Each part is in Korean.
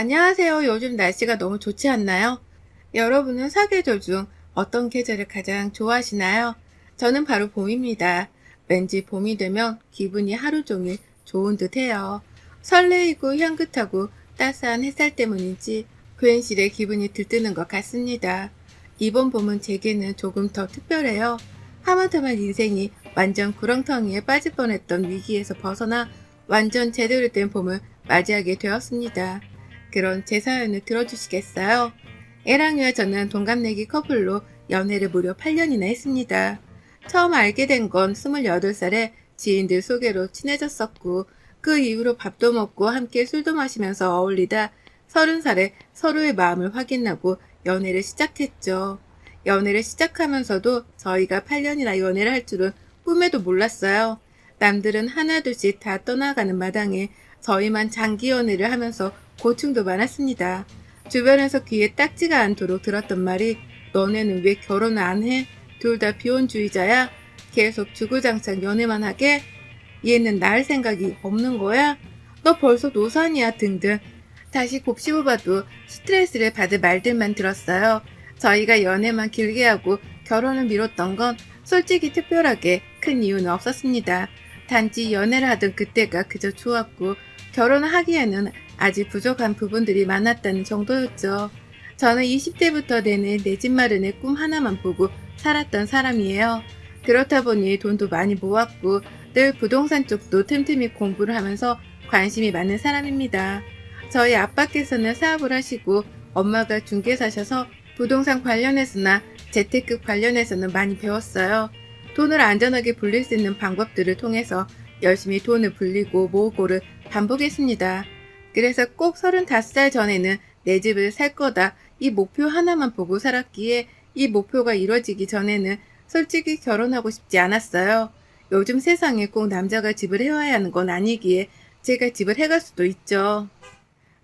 안녕하세요. 요즘 날씨가 너무 좋지 않나요? 여러분은 사계절 중 어떤 계절을 가장 좋아하시나요? 저는 바로 봄입니다. 왠지 봄이 되면 기분이 하루 종일 좋은 듯 해요. 설레이고 향긋하고 따스한 햇살 때문인지 괜시레 기분이 들뜨는 것 같습니다. 이번 봄은 제게는 조금 더 특별해요. 하마터면 인생이 완전 구렁텅이에 빠질 뻔했던 위기에서 벗어나 완전 제대로 된 봄을 맞이하게 되었습니다. 그런 제 사연을 들어주시겠어요? 애랑이와 저는 동갑내기 커플로 연애를 무려 8년이나 했습니다. 처음 알게 된 건 28살에 지인들 소개로 친해졌었고, 그 이후로 밥도 먹고 함께 술도 마시면서 어울리다 30살에 서로의 마음을 확인하고 연애를 시작했죠. 연애를 시작하면서도 저희가 8년이나 연애를 할 줄은 꿈에도 몰랐어요. 남들은 하나둘씩 다 떠나가는 마당에 저희만 장기 연애를 하면서 고충도 많았습니다. 주변에서 귀에 딱지가 않도록 들었던 말이 너네는 왜 결혼을 안 해? 둘 다 비혼주의자야? 계속 주구장창 연애만 하게? 얘는 날 생각이 없는 거야? 너 벌써 노산이야 등등. 다시 곱씹어봐도 스트레스를 받을 말들만 들었어요. 저희가 연애만 길게 하고 결혼을 미뤘던 건 솔직히 특별하게 큰 이유는 없었습니다. 단지 연애를 하던 그때가 그저 좋았고 결혼을 하기에는 아직 부족한 부분들이 많았다는 정도였죠. 저는 20대부터 내내 내 집 마련의 꿈 하나만 보고 살았던 사람이에요. 그렇다 보니 돈도 많이 모았고 늘 부동산 쪽도 틈틈이 공부를 하면서 관심이 많은 사람입니다. 저희 아빠께서는 사업을 하시고 엄마가 중개사셔서 부동산 관련해서나 재테크 관련해서는 많이 배웠어요. 돈을 안전하게 불릴 수 있는 방법들을 통해서 열심히 돈을 불리고 모으고를 반복했습니다. 그래서 꼭 35살 전에는 내 집을 살 거다 이 목표 하나만 보고 살았기에 이 목표가 이루어지기 전에는 솔직히 결혼하고 싶지 않았어요. 요즘 세상에 꼭 남자가 집을 해와야 하는 건 아니기에 제가 집을 해갈 수도 있죠.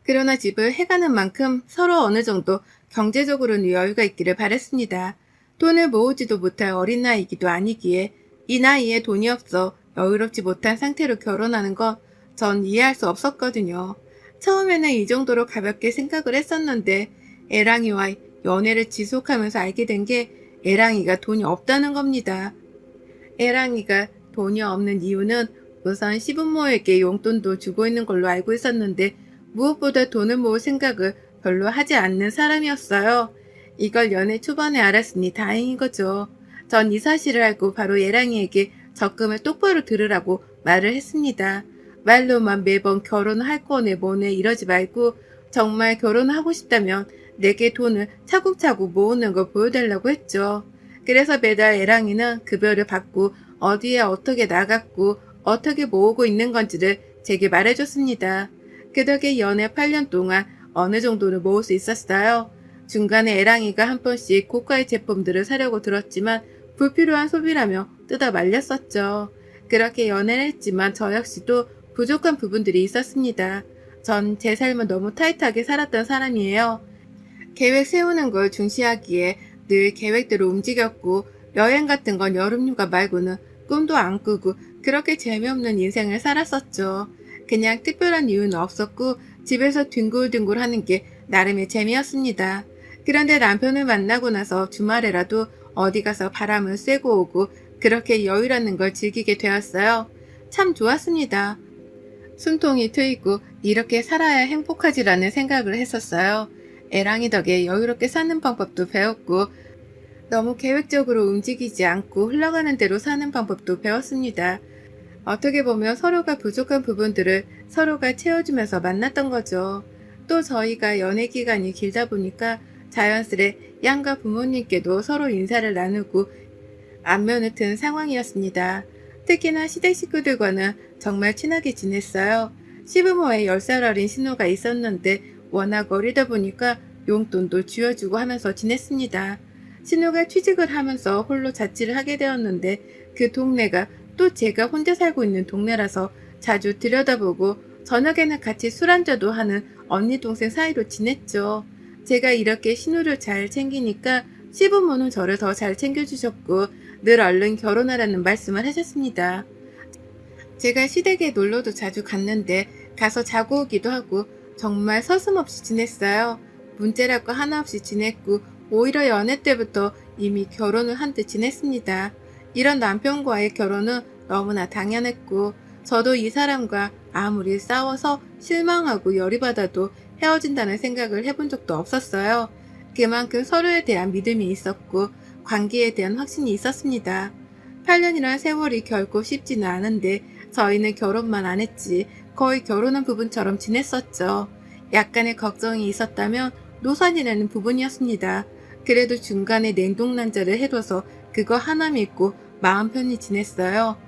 그러나 집을 해가는 만큼 서로 어느 정도 경제적으로는 여유가 있기를 바랬습니다. 돈을 모으지도 못할 어린 나이이기도 아니기에 이 나이에 돈이 없어 여유롭지 못한 상태로 결혼하는 건 전 이해할 수 없었거든요. 처음에는 이 정도로 가볍게 생각을 했었는데 애랑이와 연애를 지속하면서 알게 된 게 애랑이가 돈이 없다는 겁니다. 애랑이가 돈이 없는 이유는 우선 시부모에게 용돈도 주고 있는 걸로 알고 있었는데 무엇보다 돈을 모을 생각을 별로 하지 않는 사람이었어요. 이걸 연애 초반에 알았으니 다행인 거죠. 전 이 사실을 알고 바로 애랑이에게 적금을 똑바로 들으라고 말을 했습니다. 말로만 매번 결혼할 거네 뭐네 이러지 말고 정말 결혼하고 싶다면 내게 돈을 차곡차곡 모으는 걸 보여달라고 했죠. 그래서 매달 애랑이는 급여를 받고 어디에 어떻게 나갔고 어떻게 모으고 있는 건지를 제게 말해줬습니다. 그 덕에 연애 8년 동안 어느 정도는 모을 수 있었어요. 중간에 애랑이가 한 번씩 고가의 제품들을 사려고 들었지만 불필요한 소비라며 뜯어 말렸었죠. 그렇게 연애를 했지만 저 역시도 부족한 부분들이 있었습니다. 전 제 삶은 너무 타이트하게 살았던 사람이에요. 계획 세우는 걸 중시하기에 늘 계획대로 움직였고 여행 같은 건 여름휴가 말고는 꿈도 안 꾸고 그렇게 재미없는 인생을 살았었죠. 그냥 특별한 이유는 없었고 집에서 뒹굴뒹굴 하는 게 나름의 재미였습니다. 그런데 남편을 만나고 나서 주말에라도 어디 가서 바람을 쐬고 오고 그렇게 여유라는 걸 즐기게 되었어요. 참 좋았습니다. 숨통이 트이고 이렇게 살아야 행복하지라는 생각을 했었어요. 애랑이 덕에 여유롭게 사는 방법도 배웠고 너무 계획적으로 움직이지 않고 흘러가는 대로 사는 방법도 배웠습니다. 어떻게 보면 서로가 부족한 부분들을 서로가 채워주면서 만났던 거죠. 또 저희가 연애 기간이 길다 보니까 자연스레 양가 부모님께도 서로 인사를 나누고 안면을 튼 상황이었습니다. 특히나 시댁 식구들과는 정말 친하게 지냈어요. 시부모의 10살 어린 신우가 있었는데 워낙 어리다 보니까 용돈도 쥐어주고 하면서 지냈습니다. 신우가 취직을 하면서 홀로 자취를 하게 되었는데 그 동네가 또 제가 혼자 살고 있는 동네라서 자주 들여다보고 저녁에는 같이 술 한잔도 하는 언니 동생 사이로 지냈죠. 제가 이렇게 신우를 잘 챙기니까 시부모는 저를 더 잘 챙겨주셨고 늘 얼른 결혼하라는 말씀을 하셨습니다. 제가 시댁에 놀러도 자주 갔는데 가서 자고 오기도 하고 정말 서슴없이 지냈어요. 문제랄 거 하나 없이 지냈고 오히려 연애 때부터 이미 결혼을 한 듯 지냈습니다. 이런 남편과의 결혼은 너무나 당연했고 저도 이 사람과 아무리 싸워서 실망하고 열이 받아도 헤어진다는 생각을 해본 적도 없었어요. 그만큼 서로에 대한 믿음이 있었고 관계에 대한 확신이 있었습니다. 8년이란 세월이 결코 쉽지는 않은데 저희는 결혼만 안 했지 거의 결혼한 부부처럼 지냈었죠. 약간의 걱정이 있었다면 노산이라는 부분이었습니다. 그래도 중간에 냉동난자를 해둬서 그거 하나 믿고 마음 편히 지냈어요.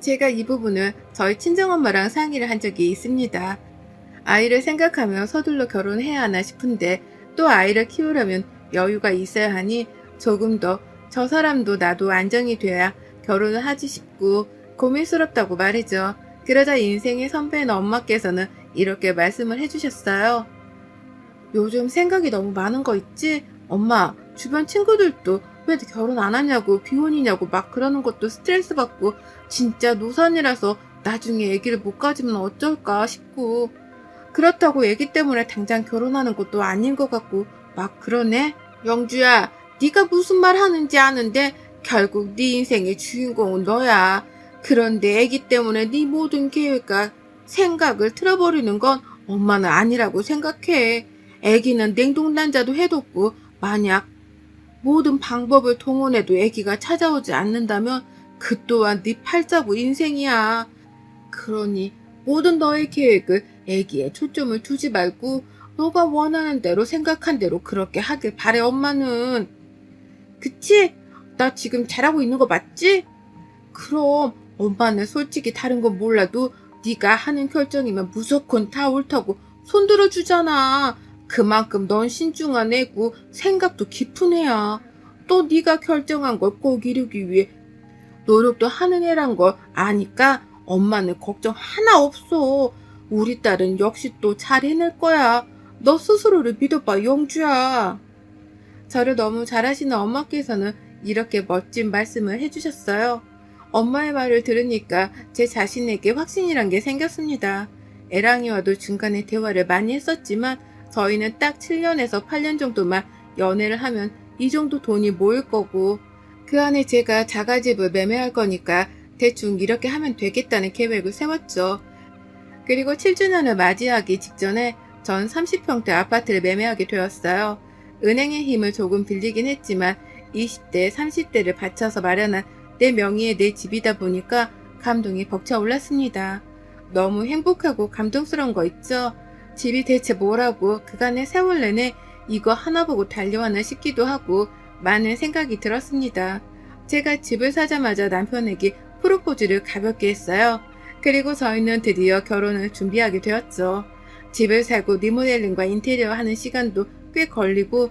제가 이 부분을 저희 친정엄마랑 상의를 한 적이 있습니다. 아이를 생각하며 서둘러 결혼해야 하나 싶은데 또 아이를 키우려면 여유가 있어야 하니 조금 더 저 사람도 나도 안정이 돼야 결혼을 하지 싶고 고민스럽다고 말이죠. 그러자 인생의 선배인 엄마께서는 이렇게 말씀을 해주셨어요. 요즘 생각이 너무 많은 거 있지? 엄마, 주변 친구들도 왜 결혼 안 하냐고 비혼이냐고 막 그러는 것도 스트레스 받고 진짜 노산이라서 나중에 아기를 못 가지면 어쩔까 싶고 그렇다고 아기 때문에 당장 결혼하는 것도 아닌 것 같고 막 그러네? 영주야, 네가 무슨 말 하는지 아는데 결국 네 인생의 주인공은 너야. 그런데 아기 때문에 네 모든 계획과 생각을 틀어버리는 건 엄마는 아니라고 생각해. 아기는 냉동난자도 해뒀고 만약 모든 방법을 동원해도 아기가 찾아오지 않는다면 그 또한 네 팔자고 인생이야. 그러니 모든 너의 계획을 아기에 초점을 두지 말고 너가 원하는 대로 생각한 대로 그렇게 하길 바래 엄마는. 그치? 나 지금 잘하고 있는 거 맞지? 그럼 엄마는 솔직히 다른 건 몰라도 네가 하는 결정이면 무조건 다 옳다고 손들어 주잖아. 그만큼 넌 신중한 애고 생각도 깊은 애야. 또 네가 결정한 걸 꼭 이루기 위해 노력도 하는 애란 걸 아니까 엄마는 걱정 하나 없어. 우리 딸은 역시 또 잘 해낼 거야. 너 스스로를 믿어봐, 영주야. 저를 너무 잘하시는 엄마께서는 이렇게 멋진 말씀을 해주셨어요. 엄마의 말을 들으니까 제 자신에게 확신이란 게 생겼습니다. 애랑이와도 중간에 대화를 많이 했었지만 저희는 딱 7년에서 8년 정도만 연애를 하면 이 정도 돈이 모일 거고 그 안에 제가 자가집을 매매할 거니까 대충 이렇게 하면 되겠다는 계획을 세웠죠. 그리고 7주년을 맞이하기 직전에 전 30평대 아파트를 매매하게 되었어요. 은행의 힘을 조금 빌리긴 했지만 20대, 30대를 바쳐서 마련한 내 명의의 내 집이다 보니까 감동이 벅차올랐습니다. 너무 행복하고 감동스러운 거 있죠? 집이 대체 뭐라고 그간의 세월 내내 이거 하나 보고 달려왔나 싶기도 하고 많은 생각이 들었습니다. 제가 집을 사자마자 남편에게 프로포즈를 가볍게 했어요. 그리고 저희는 드디어 결혼을 준비하게 되었죠. 집을 사고 리모델링과 인테리어 하는 시간도 꽤 걸리고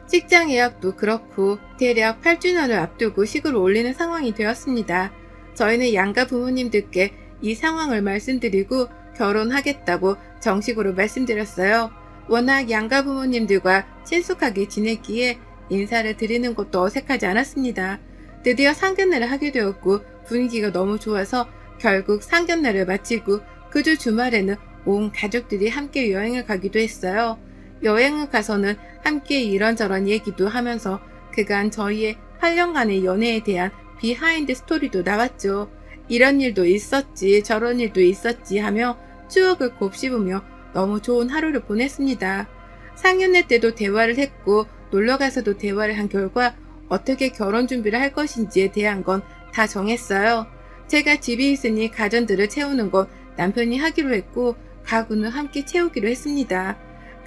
직장 예약도 그렇고 대략 8주년을 앞두고 식을 올리는 상황이 되었습니다. 저희는 양가 부모님들께 이 상황을 말씀드리고 결혼하겠다고 정식으로 말씀드렸어요. 워낙 양가 부모님들과 친숙하게 지냈기에 인사를 드리는 것도 어색하지 않았습니다. 드디어 상견례를 하게 되었고 분위기가 너무 좋아서 결국 상견례를 마치고 그 주 주말에는 온 가족들이 함께 여행을 가기도 했어요. 여행을 가서는 함께 이런저런 얘기도 하면서 그간 저희의 8년간의 연애에 대한 비하인드 스토리도 나왔죠. 이런 일도 있었지 저런 일도 있었지 하며 추억을 곱씹으며 너무 좋은 하루를 보냈습니다. 상견례 때도 대화를 했고 놀러가서도 대화를 한 결과 어떻게 결혼 준비를 할 것인지에 대한 건 다 정했어요. 제가 집이 있으니 가전들을 채우는 건 남편이 하기로 했고 가구는 함께 채우기로 했습니다.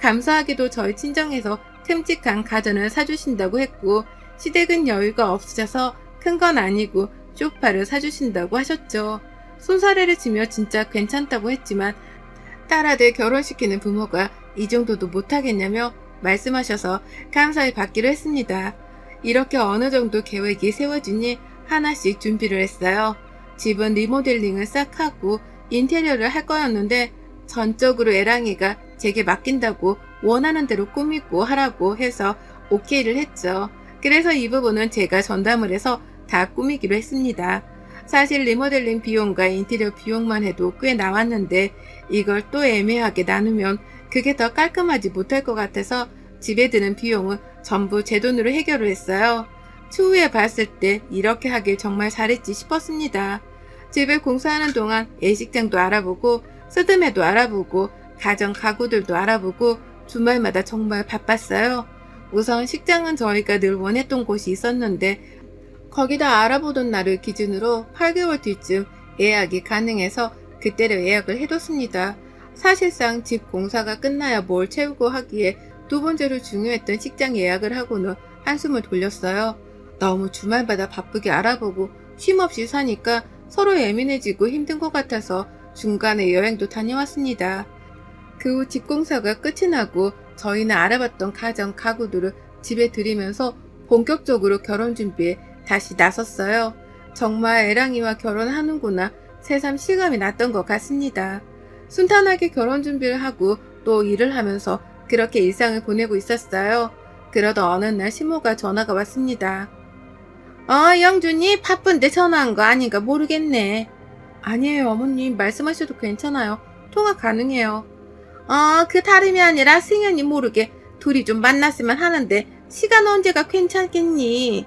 감사하게도 저희 친정에서 큼직한 가전을 사주신다고 했고 시댁은 여유가 없으셔서 큰 건 아니고 소파를 사주신다고 하셨죠. 손사래를 치며 진짜 괜찮다고 했지만 딸아들 결혼시키는 부모가 이 정도도 못하겠냐며 말씀하셔서 감사히 받기로 했습니다. 이렇게 어느 정도 계획이 세워지니 하나씩 준비를 했어요. 집은 리모델링을 싹 하고 인테리어를 할 거였는데 전적으로 애랑이가 제게 맡긴다고 원하는 대로 꾸미고 하라고 해서 오케이를 했죠. 그래서 이 부분은 제가 전담을 해서 다 꾸미기로 했습니다. 사실 리모델링 비용과 인테리어 비용만 해도 꽤 나왔는데 이걸 또 애매하게 나누면 그게 더 깔끔하지 못할 것 같아서 집에 드는 비용은 전부 제 돈으로 해결을 했어요. 추후에 봤을 때 이렇게 하길 정말 잘했지 싶었습니다. 집에 공사하는 동안 예식장도 알아보고 스드메도 알아보고 가전 가구들도 알아보고 주말마다 정말 바빴어요. 우선 식장은 저희가 늘 원했던 곳이 있었는데 거기다 알아보던 날을 기준으로 8개월 뒤쯤 예약이 가능해서 그때를 예약을 해뒀습니다. 사실상 집 공사가 끝나야 뭘 채우고 하기에 두 번째로 중요했던 식장 예약을 하고는 한숨을 돌렸어요. 너무 주말마다 바쁘게 알아보고 쉼없이 사니까 서로 예민해지고 힘든 것 같아서 중간에 여행도 다녀왔습니다. 그 후 집 공사가 끝이 나고 저희는 알아봤던 가전 가구들을 집에 들이면서 본격적으로 결혼 준비에 다시 나섰어요. 정말 애랑이와 결혼하는구나 새삼 실감이 났던 것 같습니다. 순탄하게 결혼 준비를 하고 또 일을 하면서 그렇게 일상을 보내고 있었어요. 그러던 어느 날 시모가 전화가 왔습니다. 영준이 바쁜데 전화한 거 아닌가 모르겠네. 아니에요 어머님 말씀하셔도 괜찮아요. 통화 가능해요. 그 다름이 아니라 승현이 모르게 둘이 좀 만났으면 하는데 시간 언제가 괜찮겠니?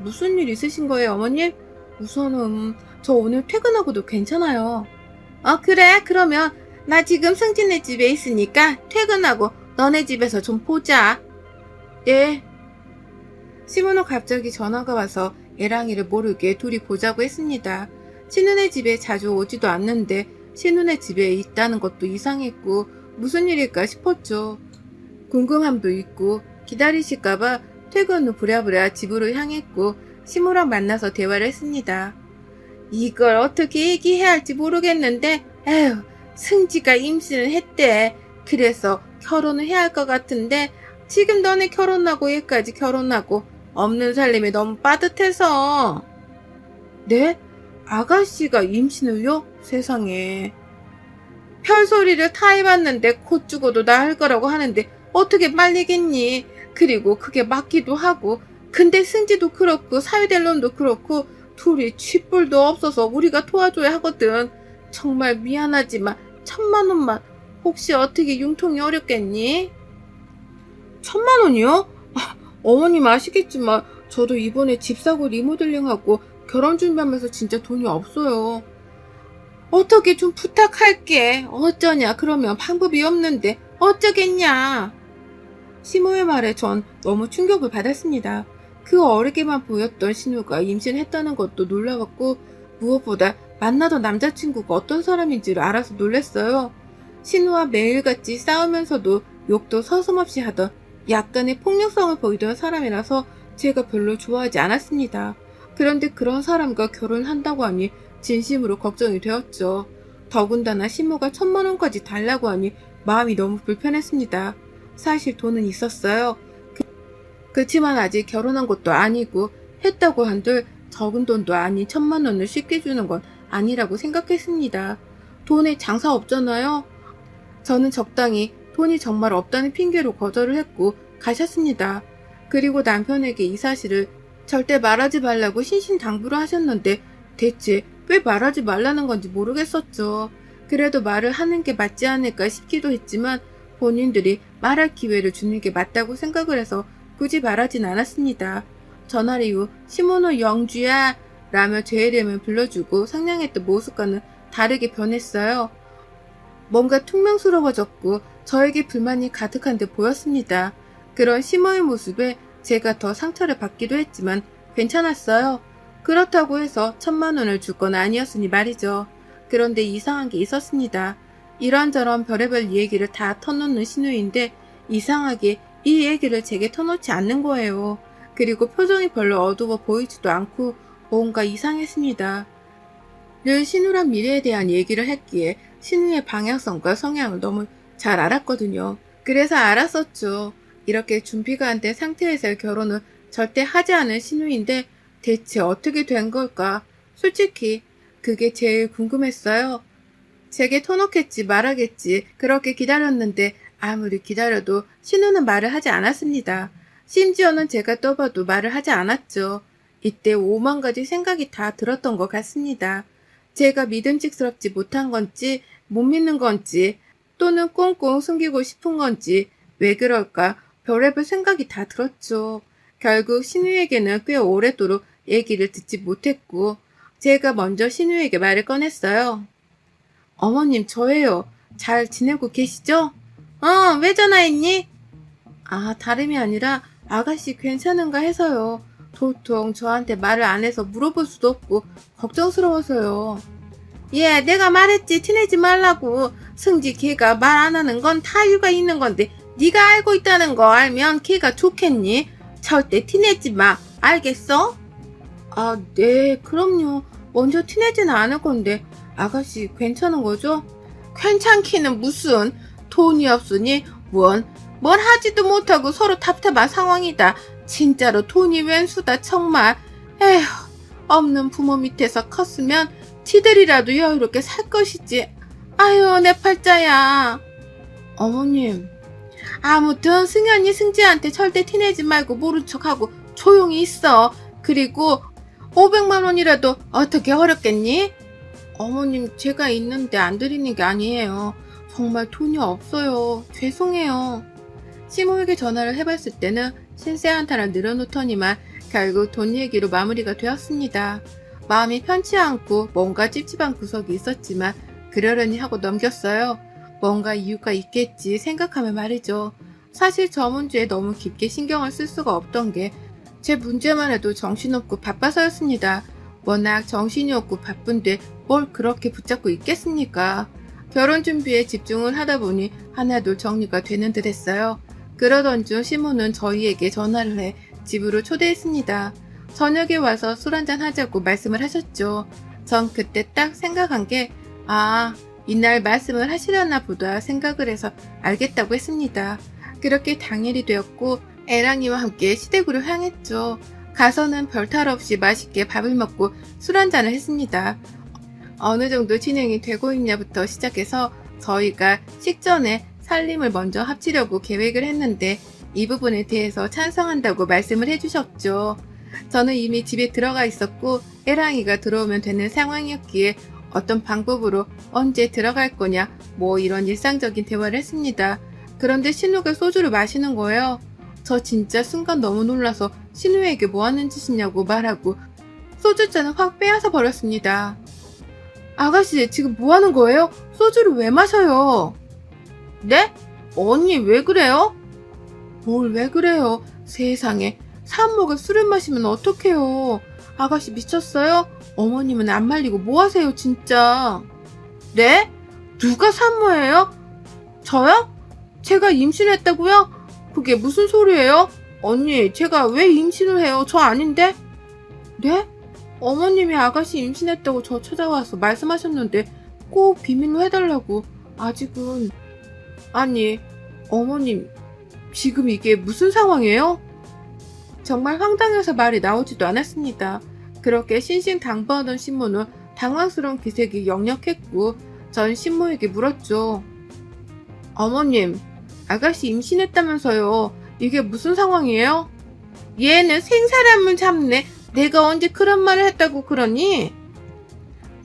무슨 일 있으신 거예요 어머님? 우선은 저 오늘 퇴근하고도 괜찮아요. 그래 그러면 나 지금 승진네 집에 있으니까 퇴근하고 너네 집에서 좀 보자. 네. 시모는 갑자기 전화가 와서 애랑이를 모르게 둘이 보자고 했습니다. 신우네 집에 자주 오지도 않는데 신우네 집에 있다는 것도 이상했고 무슨 일일까 싶었죠. 궁금함도 있고 기다리실까봐 퇴근 후 부랴부랴 집으로 향했고 시모랑 만나서 대화를 했습니다. 이걸 어떻게 얘기해야 할지 모르겠는데 에휴 승지가 임신을 했대. 그래서 결혼을 해야 할 것 같은데 지금 너네 결혼하고 얘까지 결혼하고 없는 살림이 너무 빠듯해서. 네? 아가씨가 임신을요? 세상에. 별소리를 다 해봤는데 곧 죽어도 나을 거라고 하는데 어떻게 말리겠니? 그리고 그게 맞기도 하고 근데 승지도 그렇고 사위델론도 그렇고 둘이 쥐뿔도 없어서 우리가 도와줘야 하거든. 정말 미안하지만 1,000,000원만 혹시 어떻게 융통이 어렵겠니? 1,000,000원이요? 어머님 아시겠지만 저도 이번에 집 사고 리모델링하고 결혼 준비하면서 진짜 돈이 없어요. 어떻게 좀 부탁할게. 어쩌냐 그러면 방법이 없는데 어쩌겠냐. 시모의 말에 전 너무 충격을 받았습니다. 그 어리게만 보였던 신우가 임신했다는 것도 놀라웠고 무엇보다 만나던 남자친구가 어떤 사람인지를 알아서 놀랐어요. 신우와 매일같이 싸우면서도 욕도 서슴없이 하던 약간의 폭력성을 보이던 사람이라서 제가 별로 좋아하지 않았습니다. 그런데 그런 사람과 결혼한다고 하니 진심으로 걱정이 되었죠. 더군다나 신우가 1,000,000원까지 달라고 하니 마음이 너무 불편했습니다. 사실 돈은 있었어요. 그치만 아직 결혼한 것도 아니고 했다고 한들 적은 돈도 아닌 1,000,000원을 쉽게 주는 건 아니라고 생각했습니다. 돈에 장사 없잖아요. 저는 적당히 돈이 정말 없다는 핑계로 거절을 했고 가셨습니다. 그리고 남편에게 이 사실을 절대 말하지 말라고 신신당부를 하셨는데 대체 왜 말하지 말라는 건지 모르겠었죠. 그래도 말을 하는 게 맞지 않을까 싶기도 했지만 본인들이 말할 기회를 주는 게 맞다고 생각을 해서 굳이 말하진 않았습니다. 전화 이후 시모노 영주야 라며 제 이름을 불러주고 상냥했던 모습과는 다르게 변했어요. 뭔가 퉁명스러워졌고 저에게 불만이 가득한 듯 보였습니다. 그런 시모의 모습에 제가 더 상처를 받기도 했지만 괜찮았어요. 그렇다고 해서 1,000,000원을 줄 건 아니었으니 말이죠. 그런데 이상한 게 있었습니다. 이런저런 별의별 얘기를 다 터놓는 신우인데 이상하게 이 얘기를 제게 터놓지 않는 거예요. 그리고 표정이 별로 어두워 보이지도 않고 뭔가 이상했습니다. 늘 신우랑 미래에 대한 얘기를 했기에 신우의 방향성과 성향을 너무 잘 알았거든요. 그래서 알았었죠. 이렇게 준비가 안 된 상태에서의 결혼은 절대 하지 않은 신우인데 대체 어떻게 된 걸까? 솔직히 그게 제일 궁금했어요. 제게 터놓겠지 말하겠지 그렇게 기다렸는데 아무리 기다려도 신우는 말을 하지 않았습니다. 심지어는 제가 떠봐도 말을 하지 않았죠. 이때 5만 가지 생각이 다 들었던 것 같습니다. 제가 믿음직스럽지 못한 건지, 못 믿는 건지, 또는 꽁꽁 숨기고 싶은 건지, 왜 그럴까 별의별 생각이 다 들었죠. 결국 신우에게는 꽤 오래도록 얘기를 듣지 못했고, 제가 먼저 신우에게 말을 꺼냈어요. 어머님, 저예요. 잘 지내고 계시죠? 왜 전화했니? 다름이 아니라 아가씨 괜찮은가 해서요. 도통 저한테 말을 안 해서 물어볼 수도 없고 걱정스러워서요. 예, 내가 말했지. 티내지 말라고. 승지 걔가 말 안 하는 건 다 이유가 있는 건데 네가 알고 있다는 거 알면 걔가 좋겠니? 절대 티내지 마. 알겠어? 네, 그럼요. 먼저 티내지는 않을 건데 아가씨 괜찮은 거죠? 괜찮기는 무슨. 돈이 없으니 뭘 하지도 못하고 서로 답답한 상황이다. 진짜로 돈이 웬수다 정말. 에휴, 없는 부모 밑에서 컸으면 지들이라도 여유롭게 살 것이지. 아유, 내 팔자야. 어머님, 아무튼 승현이 승지한테 절대 티내지 말고 모른 척하고 조용히 있어. 그리고 500만 원이라도 어떻게 어렵겠니? 어머님, 제가 있는데 안 드리는 게 아니에요. 정말 돈이 없어요. 죄송해요. 시모에게 전화를 해봤을 때는 신세 한타를 늘어놓더니만 결국 돈 얘기로 마무리가 되었습니다. 마음이 편치 않고 뭔가 찝찝한 구석이 있었지만 그러려니 하고 넘겼어요. 뭔가 이유가 있겠지 생각하면 말이죠. 사실 저 문제에 너무 깊게 신경을 쓸 수가 없던 게 제 문제만 해도 정신없고 바빠서였습니다. 워낙 정신이 없고 바쁜데 뭘 그렇게 붙잡고 있겠습니까? 결혼 준비에 집중을 하다 보니 하나둘 정리가 되는 듯 했어요. 그러던 중 시모는 저희에게 전화를 해 집으로 초대했습니다. 저녁에 와서 술 한잔 하자고 말씀을 하셨죠. 전 그때 딱 생각한 게 이날 말씀을 하시려나 보다 생각을 해서 알겠다고 했습니다. 그렇게 당일이 되었고 애랑이와 함께 시댁으로 향했죠. 가서는 별탈 없이 맛있게 밥을 먹고 술 한잔을 했습니다. 어느 정도 진행이 되고 있냐부터 시작해서 저희가 식전에 살림을 먼저 합치려고 계획을 했는데 이 부분에 대해서 찬성한다고 말씀을 해주셨죠. 저는 이미 집에 들어가 있었고 애랑이가 들어오면 되는 상황이었기에 어떤 방법으로 언제 들어갈 거냐 이런 일상적인 대화를 했습니다. 그런데 신우가 소주를 마시는 거예요. 저 진짜 순간 너무 놀라서 신우에게 뭐 하는 짓이냐고 말하고 소주잔을 확 빼앗아 버렸습니다. 아가씨, 지금 뭐 하는 거예요? 소주를 왜 마셔요? 네? 언니, 왜 그래요? 뭘 왜 그래요? 세상에, 산모가 술을 마시면 어떡해요? 아가씨 미쳤어요? 어머님은 안 말리고 뭐 하세요, 진짜? 네? 누가 산모예요? 저요? 제가 임신했다고요? 그게 무슨 소리예요? 언니, 제가 왜 임신을 해요? 저 아닌데? 네? 어머님이 아가씨 임신했다고 저 찾아와서 말씀하셨는데 꼭 비밀로 해달라고. 아직은. 아니, 어머님, 지금 이게 무슨 상황이에요? 정말 황당해서 말이 나오지도 않았습니다. 그렇게 신신당부하던 신모는 당황스러운 기색이 역력했고 전 신모에게 물었죠. 어머님, 아가씨 임신했다면서요. 이게 무슨 상황이에요? 얘는 생사람을 잡네. 내가 언제 그런 말을 했다고 그러니?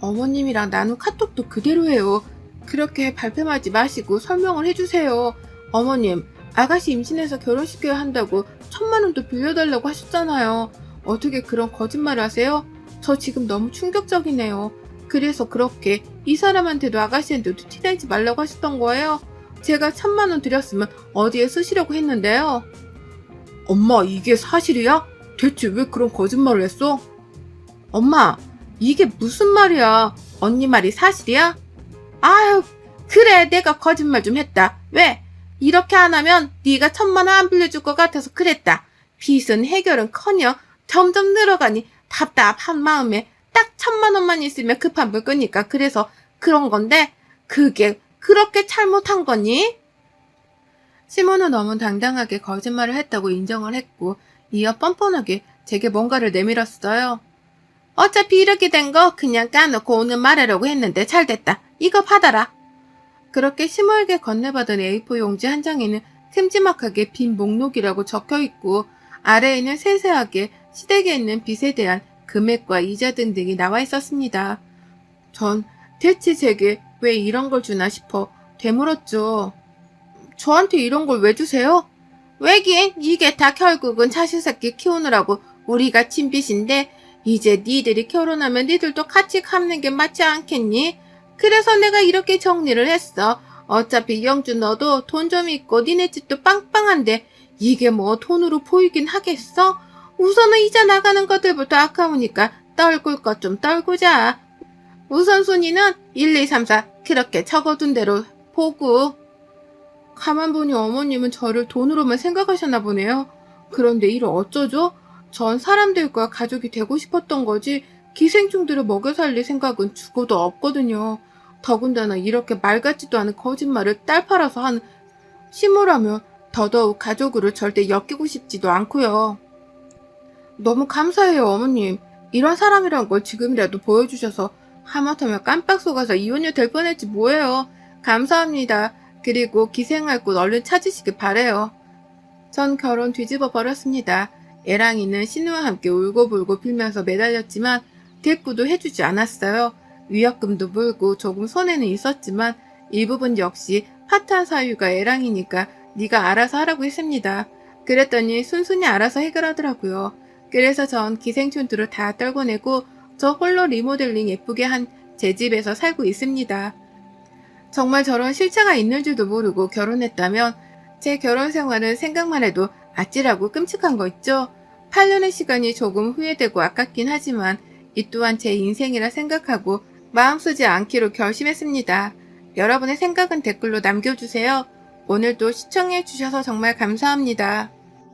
어머님이랑 나눈 카톡도 그대로예요. 그렇게 발뺌하지 마시고 설명을 해주세요. 어머님, 아가씨 임신해서 결혼시켜야 한다고 1,000만 원도 빌려달라고 하셨잖아요. 어떻게 그런 거짓말을 하세요? 저 지금 너무 충격적이네요. 그래서 그렇게 이 사람한테도 아가씨한테도 티내지 말라고 하셨던 거예요? 제가 1,000만 원 드렸으면 어디에 쓰시려고 했는데요. 엄마, 이게 사실이야? 대체 왜 그런 거짓말을 했어? 엄마, 이게 무슨 말이야? 언니 말이 사실이야? 아유, 그래, 내가 거짓말 좀 했다. 왜? 이렇게 안 하면 네가 1,000만 원 안 빌려줄 것 같아서 그랬다. 빚은 해결은커녕 점점 늘어가니 답답한 마음에 딱 1,000만 원만 있으면 급한 불 끄니까 그래서 그런 건데 그게 그렇게 잘못한 거니? 시몬은 너무 당당하게 거짓말을 했다고 인정을 했고 이어 뻔뻔하게 제게 뭔가를 내밀었어요. 어차피 이렇게 된 거 그냥 까놓고 오늘 말하려고 했는데 잘됐다. 이거 받아라. 그렇게 시모에게 건네받은 A4 용지 한 장에는 큼지막하게 빈 목록이라고 적혀있고 아래에는 세세하게 시댁에 있는 빚에 대한 금액과 이자 등등이 나와 있었습니다. 전 대체 제게 왜 이런 걸 주나 싶어 되물었죠. 저한테 이런 걸 왜 주세요? 왜긴 이게 다 결국은 자식새끼 키우느라고 우리가 친 빚인데 이제 니들이 결혼하면 니들도 같이 갚는 게 맞지 않겠니? 그래서 내가 이렇게 정리를 했어. 어차피 영주 너도 돈 좀 있고 니네 집도 빵빵한데 이게 뭐 돈으로 보이긴 하겠어? 우선은 이자 나가는 것들부터 아까우니까 떨굴 것 좀 떨구자. 우선순위는 1, 2, 3, 4 그렇게 적어둔 대로 보고. 가만 보니 어머님은 저를 돈으로만 생각하셨나 보네요. 그런데 이를 어쩌죠? 전 사람들과 가족이 되고 싶었던 거지 기생충들을 먹여 살릴 생각은 죽어도 없거든요. 더군다나 이렇게 말 같지도 않은 거짓말을 딸 팔아서 한 심으라면 더더욱 가족으로 절대 엮이고 싶지도 않고요. 너무 감사해요, 어머님. 이런 사람이란 걸 지금이라도 보여주셔서 하마터면 깜빡 속아서 이혼녀 될 뻔했지 뭐예요. 감사합니다. 그리고 기생할 곳 얼른 찾으시길 바래요. 전 결혼 뒤집어 버렸습니다. 애랑이는 신우와 함께 울고불고 빌면서 매달렸지만 대꾸도 해주지 않았어요. 위약금도 물고 조금 손해는 있었지만 일부분 역시 파탄 사유가 애랑이니까 네가 알아서 하라고 했습니다. 그랬더니 순순히 알아서 해결하더라고요. 그래서 전 기생충들을 다 떨궈내고 저 홀로 리모델링 예쁘게 한 제 집에서 살고 있습니다. 정말 저런 실체가 있는 줄도 모르고 결혼했다면 제 결혼 생활은 생각만 해도 아찔하고 끔찍한 거 있죠? 8년의 시간이 조금 후회되고 아깝긴 하지만 이 또한 제 인생이라 생각하고 마음 쓰지 않기로 결심했습니다. 여러분의 생각은 댓글로 남겨주세요. 오늘도 시청해주셔서 정말 감사합니다.